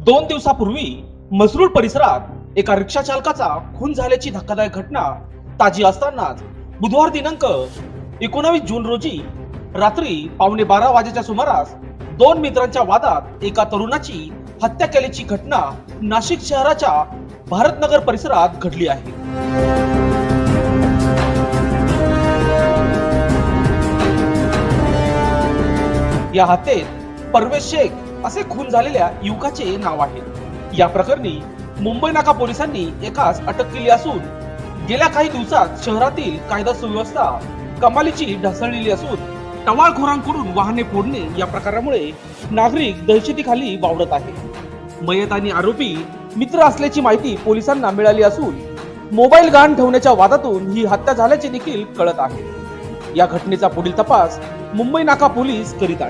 2 दिवसापूर्वी मसरूळ परिसरात एका रिक्षा चालकाचा खून झाल्याची धक्कादायक घटना ताजी असतानाच बुधवार दिनांक 19 जून रोजी रात्री 11:15 वाजेच्या सुमारास 2 मित्रांच्या वादात एका तरुणाची हत्या केल्याची घटना नाशिक शहराच्या भारतनगर परिसरात घडली आहे। या हत्येत परवेश शेख असे खून झालेल्या युवकाचे नाव आहे। या प्रकरणी मुंबई नाका पोलिसांनी एकास अटक केली असून गेल्या काही दिवसात शहरातील कायदा सुव्यवस्था कमालीची ढासळलेली असून टवाळखोरांकडून वाहने फोडणे या प्रकारामुळे नागरिक दहशतीखाली वावरत आहे। मयत आणि आरोपी मित्र असल्याची माहिती पोलिसांना मिळाली असून मोबाईल गहाण ठेवण्याच्या वादातून ही हत्या झाल्याचे देखील कळत आहे। या घटनेचा पुढील तपास मुंबई नाका पोलीस करीत आहेत।